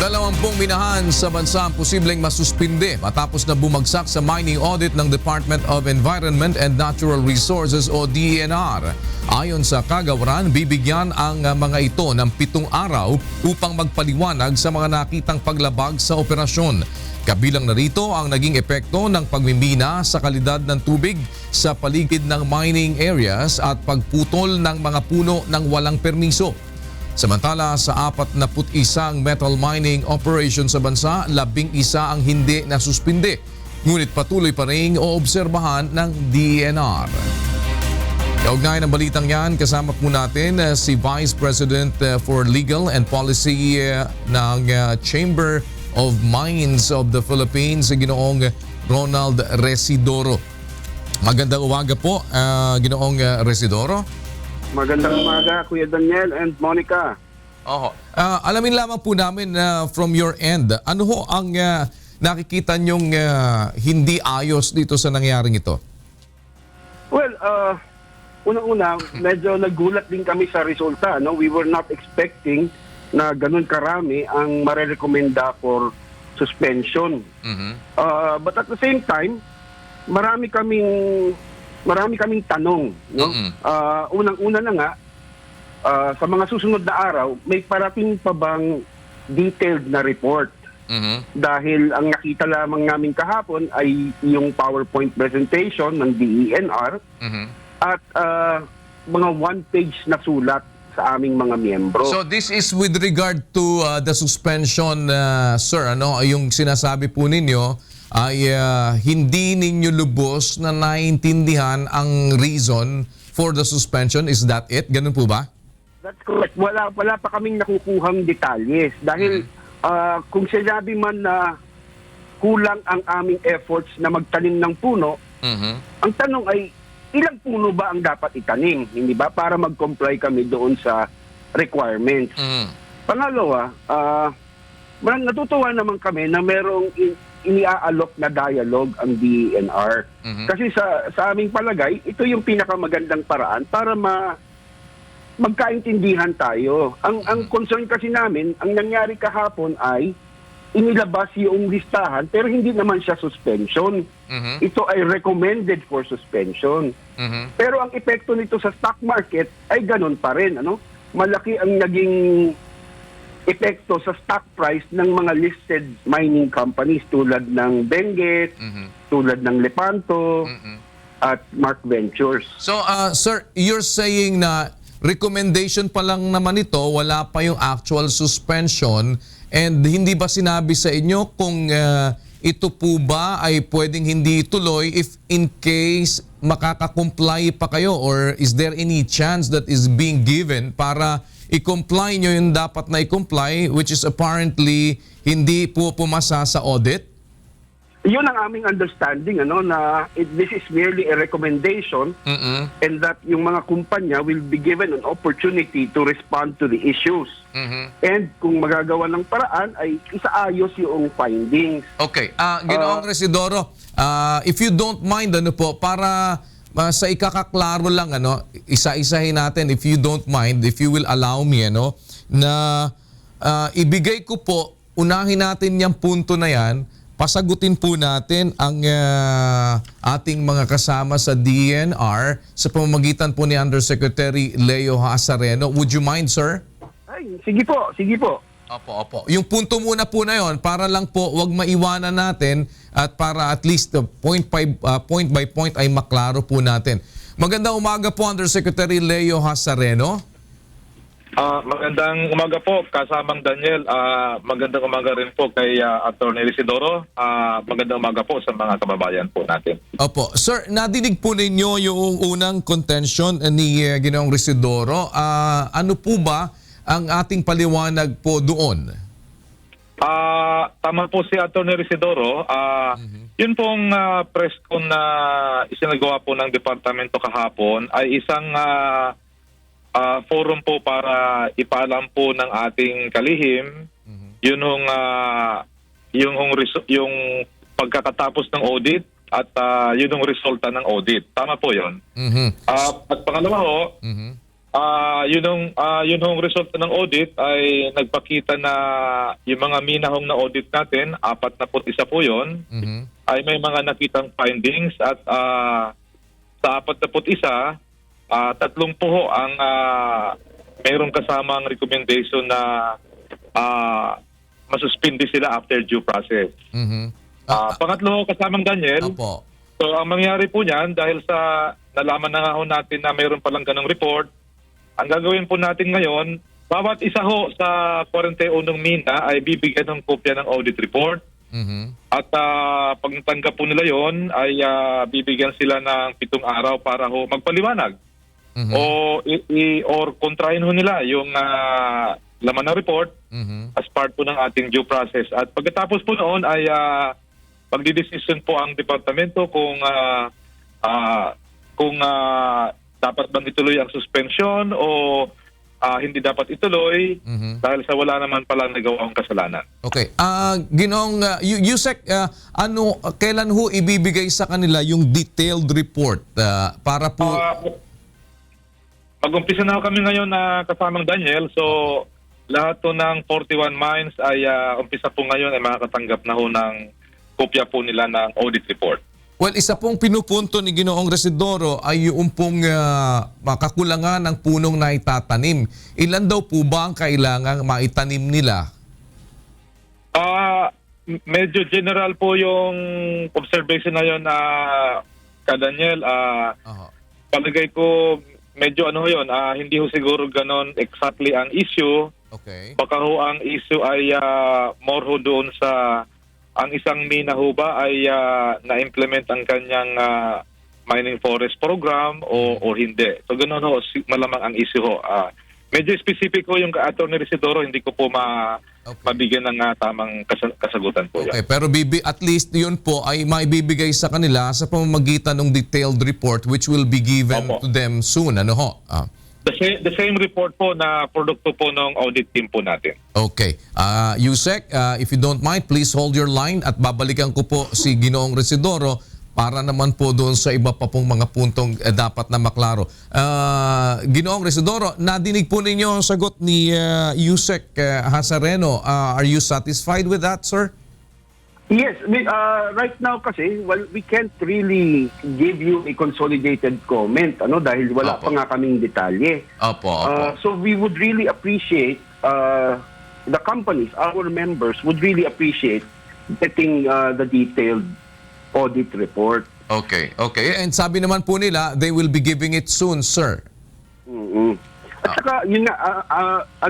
20 minahan sa bansa ang posibleng masuspinde matapos na bumagsak sa mining audit ng Department of Environment and Natural Resources o DENR. Ayon sa kagawaran, bibigyan ang mga ito ng 7 araw upang magpaliwanag sa mga nakitang paglabag sa operasyon. Kabilang narito ang naging epekto ng pagmimina sa kalidad ng tubig sa paligid ng mining areas at pagputol ng mga puno ng walang permiso. Samantala sa 41 metal mining operation sa bansa, 11 ang hindi nasuspinde. Ngunit patuloy pa rin oobserbahan ng DENR. Kaugnay ng balitang yan, kasama po natin si Vice President for Legal and Policy ng Chamber of Mines of the Philippines, Ginoong Ronald Residoro. Magandang umaga po, Ginoong Residoro. Magandang umaga, Kuya Daniel and Monica. Alamin lamang po namin from your end, ano ho ang nakikita nyong hindi ayos dito sa nangyaring ito? Well, unang-una, medyo nagulat din kami sa resulta. No? We were not expecting na ganun karami ang marerekomenda for suspension. But at the same time, marami kaming tanong. No? Unang-una na nga, sa mga susunod na araw, may parating pa bang detailed na report? Dahil ang nakita lamang namin kahapon ay yung PowerPoint presentation ng DENR at mga one-page na sulat sa aming mga miyembro. So this is with regard to the suspension, sir. Ano, yung sinasabi po ninyo ay hindi ninyo lubos na naiintindihan ang reason for the suspension. Is that it? Ganun po ba? That's correct. Wala pa kaming nakukuhang detalles. Dahil kung sinabi man na kulang ang aming efforts na magtanim ng puno, ang tanong ay ilang puno ba ang dapat itanim? Hindi ba? Para mag-comply kami doon sa requirements. Pangalawa, natutuwa naman kami na merong iniaalok na dialogue ang DENR. Kasi sa aming palagay, ito yung pinakamagandang paraan para magkaintindihan tayo. Ang concern kasi namin, ang nangyari kahapon ay inilabas yung listahan pero hindi naman siya suspension. Ito ay recommended for suspension. Pero ang epekto nito sa stock market ay ganun pa rin. Ano? Malaki ang naging epekto sa stock price ng mga listed mining companies tulad ng Benguet, tulad ng Lepanto, at Mark Ventures. So, sir, you're saying na recommendation pa lang naman ito, wala pa yung actual suspension, and hindi ba sinabi sa inyo kung ito po ba ay pwedeng hindi ituloy if in case makaka-comply pa kayo, or is there any chance that is being given para i-comply nyo yung dapat na i-comply, which is apparently hindi po pumasa sa audit? Yun ang aming understanding, na this is merely a recommendation and that yung mga kumpanya will be given an opportunity to respond to the issues. And kung magagawa ng paraan ay isaayos yung findings. Okay. Ginoong Residoro, if you don't mind, para sa ikakaklaro lang, isa-isahin natin, if you don't mind, if you will allow me, na ibigay ko po, unahin natin yung punto na yan, pasagutin po natin ang ating mga kasama sa DENR sa pamamagitan po ni Undersecretary Leo Hasareno. Would you mind, sir? Ay, sige po. Opo. Yung punto muna po na yon, para lang po wag maiwanan natin at para at least point by point ay maklaro po natin. Magandang umaga po, Undersecretary Leo Hasareno. Magandang umaga po, kasamang Daniel. Magandang umaga rin po kay Attorney Residoro. Magandang umaga po sa mga kababayan po natin. Opo. Sir, nadinig po ninyo yung unang contention ni Ginoong Residoro. Ano po ba ang ating paliwanag po doon? Tama po si Attorney Residoro. Yun pong press con na isinagawa po ng departamento kahapon ay isang forum po para ipaalam po ng ating kalihim yung pagkakatapos ng audit at yun yung resulta ng audit. Tama po yun. At pangalawa ho, Yun hong resulta ng audit ay nagpakita na yung mga minahong na audit natin, 41 po yun, Mhm. ay may mga nakitang findings at sa 41, 30 po ang mayroong kasamang recommendation na masuspindi sila after due process. Mhm. Pangatlo, kasamang Daniel, Opo. so ang mangyari po niyan dahil sa nalaman na nga ho natin na mayroon palang ganong report, ang gagawin po natin ngayon, bawat isa ho sa 41 mina ay bibigyan ng kopya ng audit report. Mhm. At pag natanggap po nila yon ay bibigyan sila ng 7 araw para ho magpaliwanag. Mhm. Or kontrahin ho nila yung laman ng report Mhm. as part po ng ating due process. At pagkatapos po noon ay magdidesisyon po ang departamento kung dapat bang ituloy ang suspension o hindi dapat ituloy Mhm. dahil sa wala naman pala nagawang kasalanan. Okay. Ginoong Yusek, kailan ho ibibigay sa kanila yung detailed report para po Mag-umpisa na ho kami ngayon na kasamang Daniel. So, lahat to ng 41 mines ay umpisa po ngayon ay makakatanggap na ho ng kopya po nila ng audit report. Well, isa pong pinupunto ni Ginoong Residoro ay yung pong makakulangan ng punong na itatanim. Ilan daw po ba ang kailangang maitanim nila? Medyo general po yung observation na yun na Daniel. Palagay ko medyo yun, hindi ho siguro ganon exactly ang issue. Okay. Baka ho ang issue ay more ho doon sa ang isang mina ho ba ay na-implement ang kanyang mining forest program o hindi. So ganoon ho, malamang ang issue ho. Medyo specific ho yung Attorney Residoro, hindi ko po mabigyan ng tamang kasagutan po. Okay, pero at least yun po ay maibibigay sa kanila sa pamamagitan ng detailed report which will be given Opo. to them soon. Ano ho? The same report po na produkto po ng audit team po natin. Okay. Yusek, if you don't mind, please hold your line at babalikan ko po si Ginoong Residoro para naman po doon sa iba pa pong mga puntong dapat na maklaro. Ginoong Residoro, nadinig po ninyo ang sagot ni Yusek Hasareno. Are you satisfied with that, sir? Yes, right now kasi, well, we can't really give you a consolidated comment, dahil wala Opo. pa nga kaming detalye. Opo, So we would really appreciate, the companies, our members would really appreciate getting the detailed audit report. Okay, okay. And sabi naman po nila, they will be giving it soon, sir. Mm-mm. At saka, yun nga,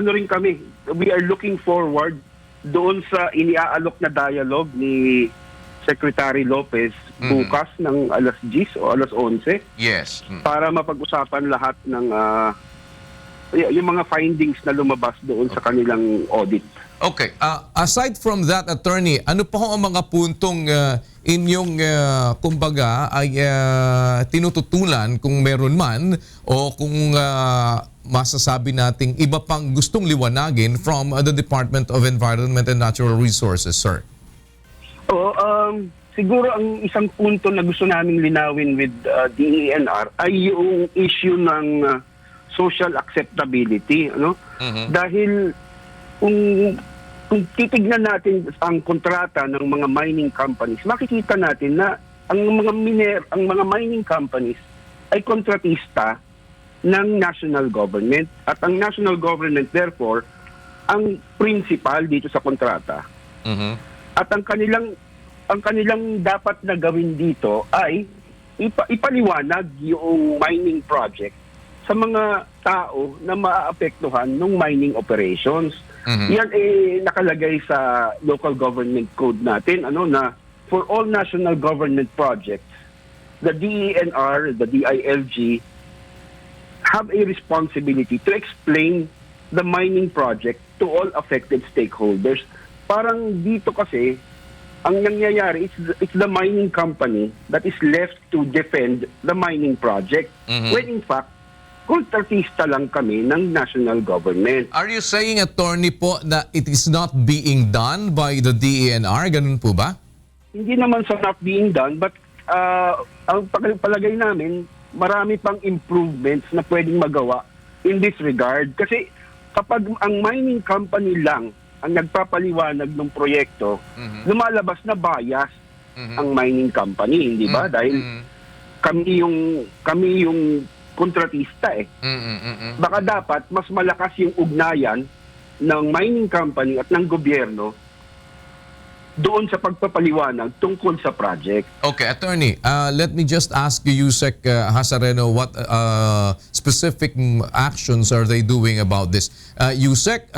rin kami, we are looking forward doon sa iniaalok na dialogue ni Secretary Lopez bukas ng alas 10 o alas 11 Yes. para mapag-usapan lahat ng yung mga findings na lumabas doon sa kanilang audit. Okay. Aside from that, attorney, ano pa ho ang mga puntong inyong kumbaga ay tinututulan kung meron man o kung masasabi nating iba pang gustong liwanagin from the Department of Environment and Natural Resources, sir? Siguro ang isang punto na gusto naming linawin with DENR ay yung issue ng social acceptability, Dahil kung titignan natin ang kontrata ng mga mining companies, makikita natin na ang mga mining companies ay kontratista ng national government at ang national government therefore ang principal dito sa kontrata. At ang kanilang dapat na gawin dito ay ipaliwanag yung mining project sa mga tao na maaapektuhan ng mining operations. Yan nakalagay sa local government code natin na for all national government projects, the DENR, the DILG have a responsibility to explain the mining project to all affected stakeholders. Parang dito kasi ang nangyayari, it's the mining company that is left to defend the mining project when in fact kontratista lang kami ng national government. Are you saying, attorney po, na it is not being done by the DENR? Ganun po ba? Hindi naman sa not being done, but ang palagay namin, marami pang improvements na pwedeng magawa in this regard. Kasi kapag ang mining company lang ang nagpapaliwanag ng proyekto, lumalabas na bias ang mining company, hindi ba? Dahil kami yung kontratista eh. Baka dapat mas malakas yung ugnayan ng mining company at ng gobyerno doon sa pagpapaliwanag tungkol sa project. Okay, Attorney, let me just ask you, Yusek Hasareno, what specific actions are they doing about this? Yusek,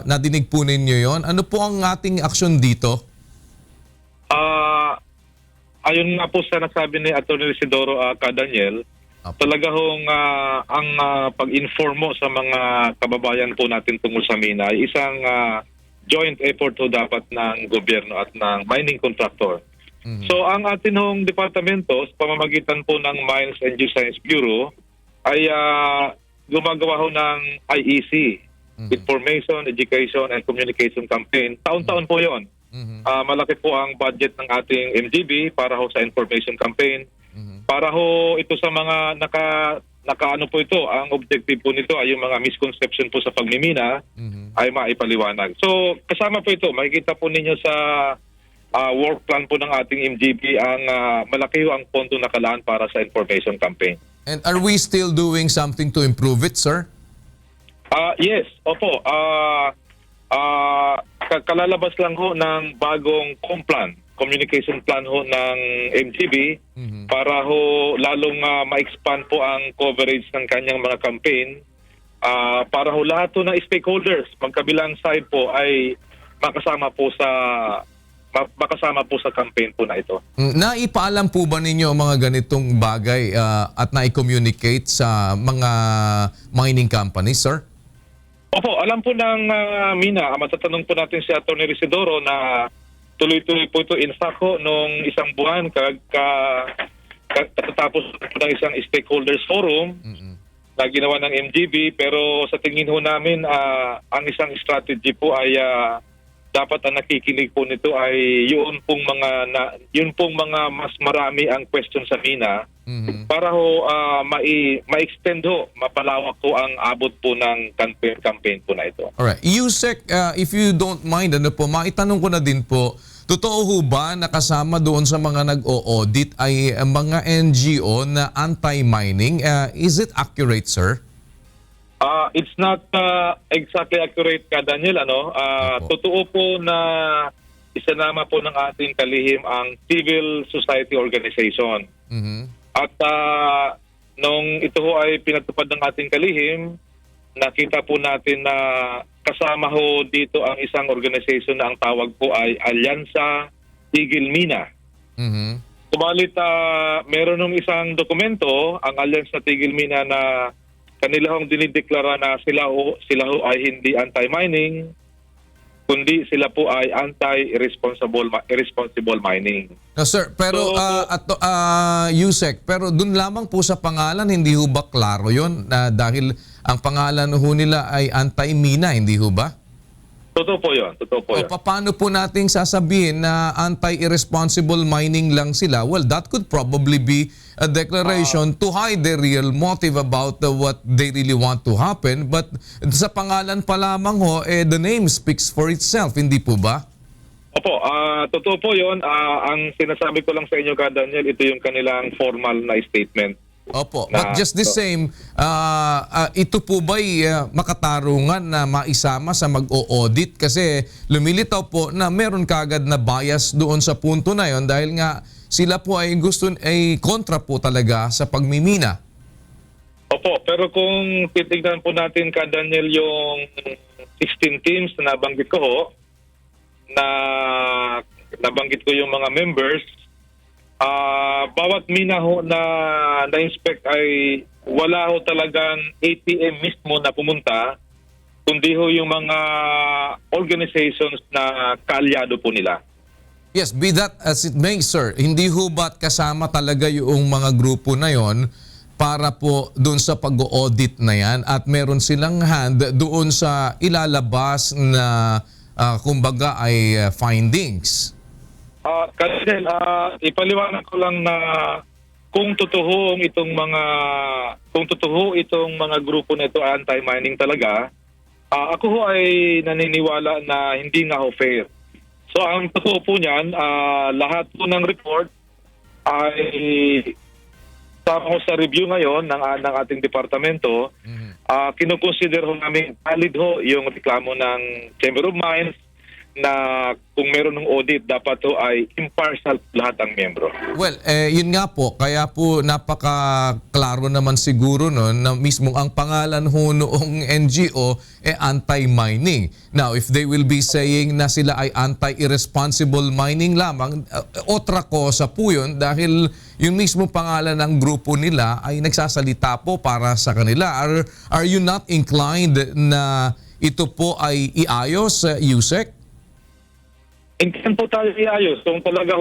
nadinig po ninyo yon. Ano po ang ating aksyon dito? Ayon nga po sa nasabi ni Atty. Isidoro Daniel, talaga hong ang pag-inform mo sa mga kababayan po natin tungkol sa mina ay isang joint effort ho dapat ng gobyerno at ng mining contractor. So ang atin hong departamento sa pamamagitan po ng Mines and Geoscience Bureau ay gumagawa ho ng IEC, Information, Education and Communication Campaign. Taon-taon po yon. Malaki po ang budget ng ating MGB para ho sa information campaign. Para ho ito sa mga nakaano po ito, ang objective po nito ay yung mga misconception po sa pagmimina ay maipaliwanag. So kasama po ito, makikita po ninyo sa work plan po ng ating MGB ang malaki ho ang pondo nakalaan para sa information campaign. And are we still doing something to improve it, sir? Yes, opo. Kalalabas lang ho ng bagong communication plan ho ng MGB para ho lalong ma-expand po ang coverage ng kanyang mga campaign para ho lahat ho ng stakeholders magkabilang side po ay makasama po sa campaign po na ito. Naipaalam po ba ninyo ang mga ganitong bagay at na-communicate sa mga mining companies, sir? Opo, alam po ng mina, matatanong po natin si Atty. Isidoro na tuloy-tuloy po ito. In fact ho, nung isang buwan katatapos ng isang stakeholders forum na ginawa ng MGB, pero sa tingin ho namin ang isang strategy po ay dapat ang nakikinig po nito ay yun pong mga mas marami ang question sa mina para ho ma-extend ho, mapalawak ho ang abot po ng campaign po na ito. Alright. Yusek, if you don't mind, maitanong ko na din po, totoo ho ba nakasama doon sa mga nag-o-audit ay mga NGO na anti-mining? Is it accurate, sir? It's not exactly accurate Daniel. Totoo po na isinama po ng ating kalihim ang civil society organization. At nung ito ho ay pinatupad ng ating kalihim, nakita po natin na kasama ho dito ang isang organization na ang tawag po ay Alyansa Tigil Mina. Subalit meron ng isang dokumento ang Alyansa Tigil Mina na kanila hong dinideklara na sila ho ay hindi anti-mining, kundi sila po ay irresponsible mining. No, sir, pero Yusek, pero dun lamang po sa pangalan, hindi ho ba klaro yun? Dahil ang pangalan ho nila ay anti-mina, hindi ho ba? Totoo po yun. Paano po nating sasabihin na anti-irresponsible mining lang sila? Well, that could probably be a declaration to hide their real motive about what they really want to happen. But sa pangalan pa lamang ho, the name speaks for itself, hindi po ba? Opo, totoo po yun. Ang sinasabi ko lang sa inyo, Daniel, ito yung kanilang formal na statement. Opo, but just the same, ito po ba'y makatarungan na maisama sa mag-o-audit? Kasi lumilitaw po na meron kagad na bias doon sa punto na yon dahil nga sila po ay kontra po talaga sa pagmimina. Opo, pero kung titignan po natin, Daniel, yung 16 teams na nabanggit ko ho, nabanggit ko yung mga members, bawat mina ho na na-inspect ay wala ho talagang ATM mismo na pumunta, kundi ho yung mga organizations na kaalyado po nila. Yes, be that as it may, sir. Hindi ho ba't kasama talaga yung mga grupo na yon para po doon sa pag-audit na yan at meron silang hand doon sa ilalabas na kumbaga ay findings? Kasi ipaliwanag ko lang na kung totoo itong mga grupo na ito anti-mining talaga, ako ho ay naniniwala na hindi nga ho fair. So ang totoo po niyan, lahat po ng report ay sa review ngayon ng ating departamento. Kinukonsider ho namin valid ho yung reklamo ng Chamber of Mines na kung meron ng audit, dapat ho ay impartial lahat ang miyembro. Well, yun nga po, kaya po napaka-klaro naman siguro no, na mismong ang pangalan ho noong NGO anti-mining. Now, if they will be saying na sila ay anti-irresponsible mining lamang, otra cosa po yun dahil yung mismo pangalan ng grupo nila ay nagsasalita po para sa kanila. Are you not inclined na ito po ay iayos, Yusek? Inkan po tayo iayos kung talaga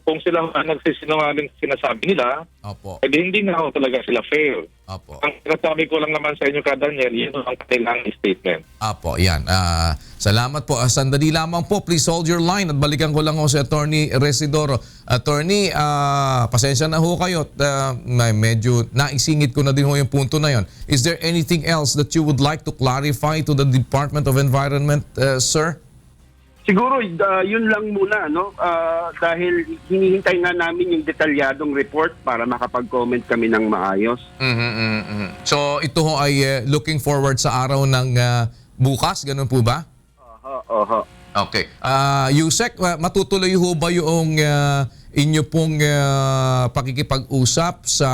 kung sila ang nagsisinungaling sinasabi nila, Opo. hindi nga ho talaga sila fair. Opo. Ang sinasabi ko lang naman sa inyo, Daniel, yun ang kanilang statement. Apo, yan. Salamat po. Sandali lamang po. Please hold your line at balikan ko lang ho si Attorney Residoro. Attorney, pasensya na ho kayo. Medyo naisingit ko na din ho yung punto na yon. Is there anything else that you would like to clarify to the Department of Environment, sir? Siguro yun lang muna, no? Dahil hinihintay nga namin yung detalyadong report para makapag-comment kami ng maayos. So ito ho ay looking forward sa araw ng bukas, ganun po ba? Oho. Okay. Yusek, matutuloy ho ba yung inyo pong pakikipag-usap sa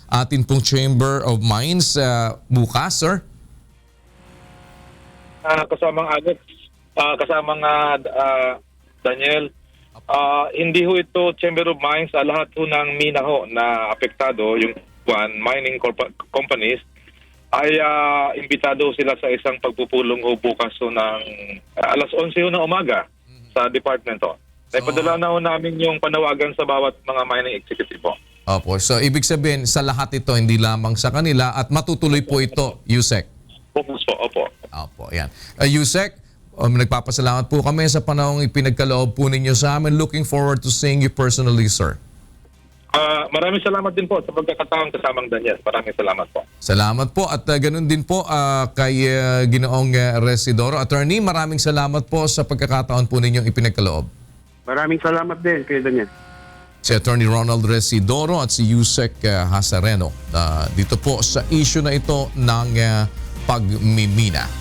atin pong Chamber of Mines bukas, sir? Kasamang Alex, kasamang Daniel, hindi ho ito Chamber of Mines, lahat ho ng mina ho na apektado, yung mining companies, ay imbitado sila sa isang pagpupulong ho bukas ho ng alas 11 ho ng umaga sa department ho. Naipadala na ho namin yung panawagan sa bawat mga mining executive po. Opo. So ibig sabihin sa lahat ito, hindi lamang sa kanila at matutuloy po ito, Yusek. Focus po, opo. Opo, yan. Yusek, nagpapasalamat po kami sa panahong ipinagkaloob po ninyo sa amin. Looking forward to seeing you personally, sir. Maraming salamat din po sa pagkakataon kasamang Daniel. Maraming salamat po. Salamat po at ganun din po kay Ginoong Residoro. Attorney, maraming salamat po sa pagkakataon po ninyong ipinagkaloob. Maraming salamat din, Kuya Daniel. Si Attorney Ronald Residoro at si Yusek Hasareno dito po sa issue na ito ng pagmimina.